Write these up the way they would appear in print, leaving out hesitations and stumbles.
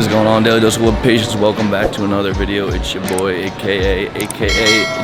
What's going on, Daily Dose of Patience? Welcome back to another video. It's your boy, aka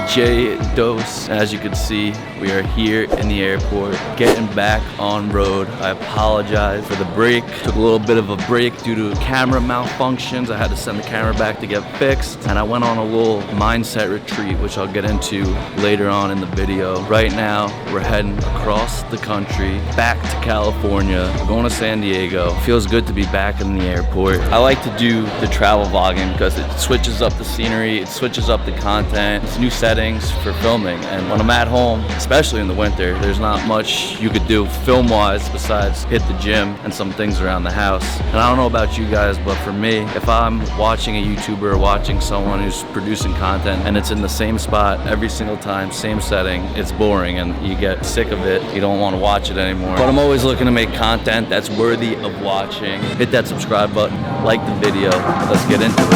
J Dose. As you can see, we are here in the airport, getting back on road. I apologize for the break. Took a little bit of a break due to camera malfunctions. I had to send the camera back to get fixed, and I went on a little mindset retreat, which I'll get into later on in the video. Right now, we're heading across the country, back to California. We're going to San Diego. Feels good to be back in the airport. I like to do the travel vlogging because it switches up the scenery, it switches up the content, it's new settings for filming. And when I'm at home, especially in the winter, there's not much you could do film-wise besides hit the gym and some things around the house. And I don't know about you guys, but for me, if I'm watching a YouTuber or watching someone who's producing content and it's in the same spot every single time, same setting, it's boring and you get sick of it. You don't want to watch it anymore. But I'm always looking to make content that's worthy of watching. Hit that subscribe button, like the video. Let's get into it.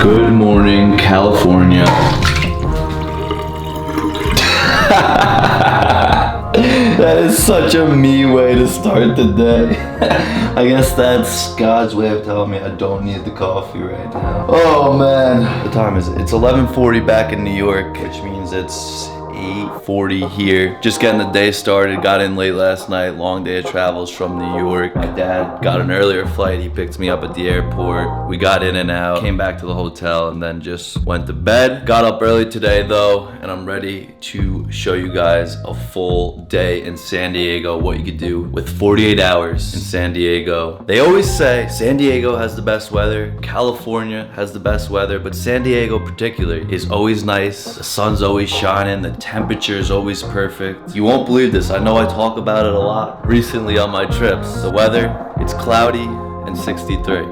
Good morning, California. That is such a me way to start the day. I guess that's God's way of telling me I don't need the coffee right now. Oh man. What time is it? It's 11:40 back in New York, which means it's 8:40 here. Just getting the day started. Got in late last night. Long day of travels from New York. My dad got an earlier flight. He picked me up at the airport. We got in and out. Came back to the hotel and then just went to bed. Got up early today though, and I'm ready to show you guys a full day in San Diego. What you could do with 48 hours in San Diego. They always say San Diego has the best weather. California has the best weather, but San Diego particularly is always nice. The sun's always shining. The temperature is always perfect. You won't believe this. I know I talk about it a lot recently on my trips. The weather, it's cloudy and 63.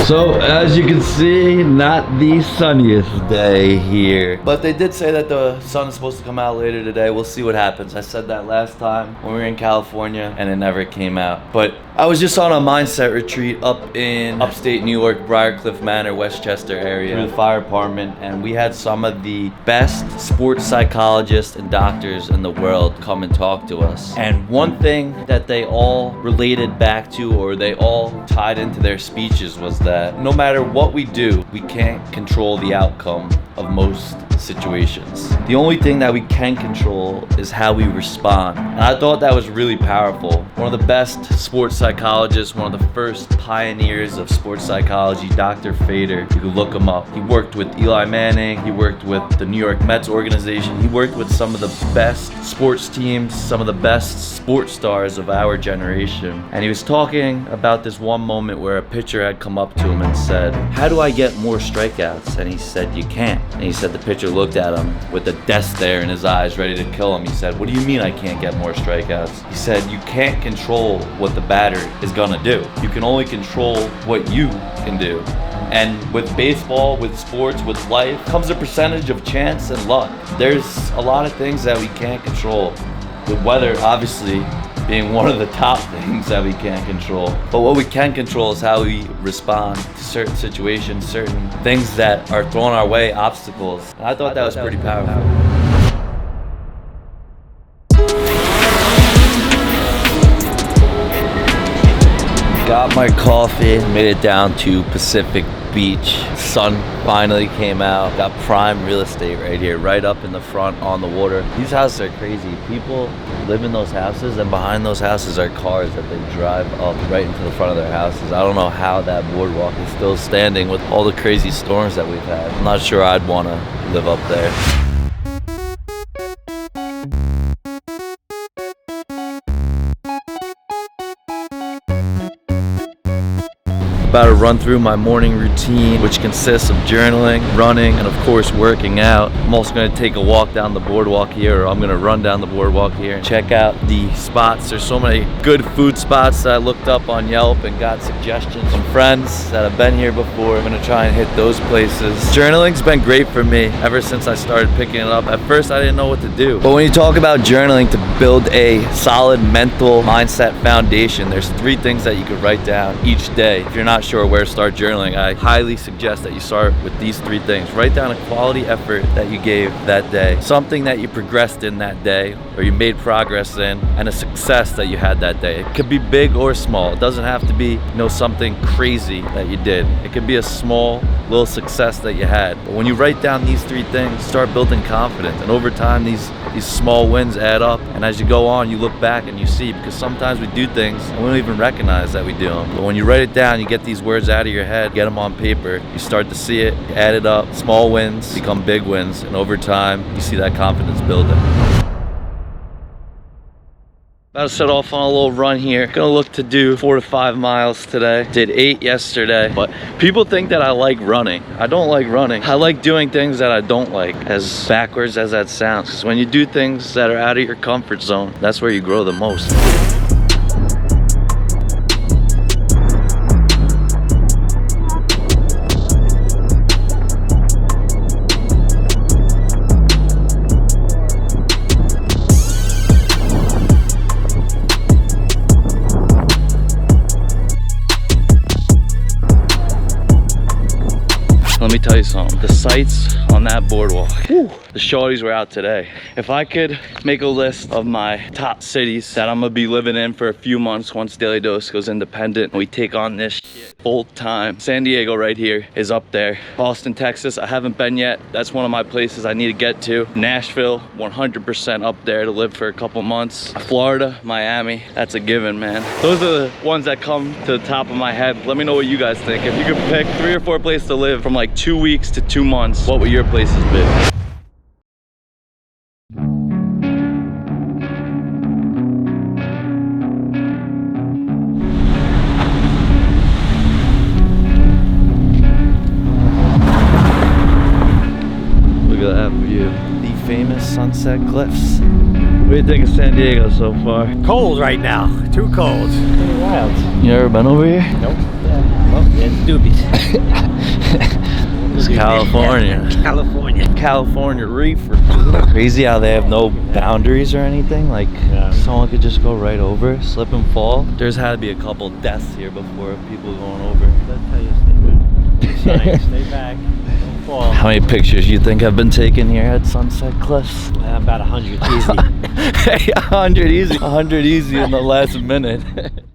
So as you can see, not the sunniest day here. But they did say that the sun is supposed to come out later today. We'll see what happens. I said that last time when we were in California and it never came out. But I was just on a mindset retreat up in upstate New York, Briarcliff Manor, Westchester area, through the fire department, and we had some of the best sports psychologists and doctors in the world come and talk to us. And one thing that they all related back to, or they all tied into their speeches, was that no matter what we do, we can't control the outcome of most situations. The only thing that we can control is how we respond. And I thought that was really powerful. One of the best sports psychologists, one of the first pioneers of sports psychology, Dr. Fader. You can look him up. He worked with Eli Manning. He worked with the New York Mets organization. He worked with some of the best sports teams, some of the best sports stars of our generation. And he was talking about this one moment where a pitcher had come up to him and said, "How do I get more strikeouts?" And he said, "You can't." And he said the pitcher looked at him with a death stare in his eyes, ready to kill him. He said, "What do you mean I can't get more strikeouts?" He said, "You can't control what the batter is gonna do. You can only control what you can do." And with baseball, with sports, with life, comes a percentage of chance and luck. There's a lot of things that we can't control. The weather, obviously, being one of the top things that we can't control. But what we can control is how we respond to certain situations, certain things that are thrown our way, obstacles. And I thought that was pretty powerful. Got my coffee, made it down to Pacific Beach. Sun finally came out. Got prime real estate right here, right up in the front on the water. These houses are crazy. People live in those houses, and behind those houses are cars that they drive up right into the front of their houses. I don't know how that boardwalk is still standing with all the crazy storms that we've had. I'm not sure I'd want to live up there. About to run through my morning routine, which consists of journaling, running, and of course working out. I'm also going to take a walk down the boardwalk here, or I'm going to run down the boardwalk here and check out the spots. There's so many good food spots that I looked up on Yelp and got suggestions from friends that have been here before. I'm going to try and hit those places. Journaling's been great for me ever since I started picking it up. At first I didn't know what to do, but when you talk about journaling to build a solid mental mindset foundation, there's 3 things that you could write down each day. If you're not not sure where to start journaling, I highly suggest that you start with these 3 things. Write down a quality effort that you gave that day, something that you progressed in that day or you made progress in, and a success that you had that day. It could be big or small. It doesn't have to be, you know, something crazy that you did. It could be a small little success that you had. But when you write down these 3 things, start building confidence, and over time these small wins add up, and as you go on you look back and you see, because sometimes we do things and we don't even recognize that we do them. But when you write it down, you get these words out of your head, get them on paper, you start to see it, you add it up, small wins become big wins, and over time you see that confidence building. About to set off on a little run here. Gonna look to do 4 to 5 miles today. Did 8 yesterday, but people think that I like running. I don't like running. I like doing things that I don't like, as backwards as that sounds. Because when you do things that are out of your comfort zone, that's where you grow the most. Let me tell you something, the sights on that boardwalk, the shorties were out today. If I could make a list of my top cities that I'm gonna be living in for a few months once Daily Dose goes independent and we take on this shit full time, San Diego right here is up there. Austin, Texas, I haven't been yet. That's one of my places I need to get to. Nashville, 100% up there to live for a couple months. Florida, Miami, that's a given, man. Those are the ones that come to the top of my head. Let me know what you guys think. If you could pick 3 or 4 places to live from like 2 weeks to 2 months, what would your places be? Look at that view. The famous Sunset Cliffs. What do you think of San Diego so far? Cold right now. Too cold. Pretty wild. You ever been over here? Nope. Yeah. Well, yeah, it's doobies. This is California. California reefer. Crazy how they have no boundaries or anything. Like someone could just go right over, slip and fall. There's had to be a couple deaths here before of people going over. That's how you stay back. Stay back. Don't fall. How many pictures you think have been taken here at Sunset Cliffs? About 100 easy. Hey, 100 easy. 100 easy in the last minute.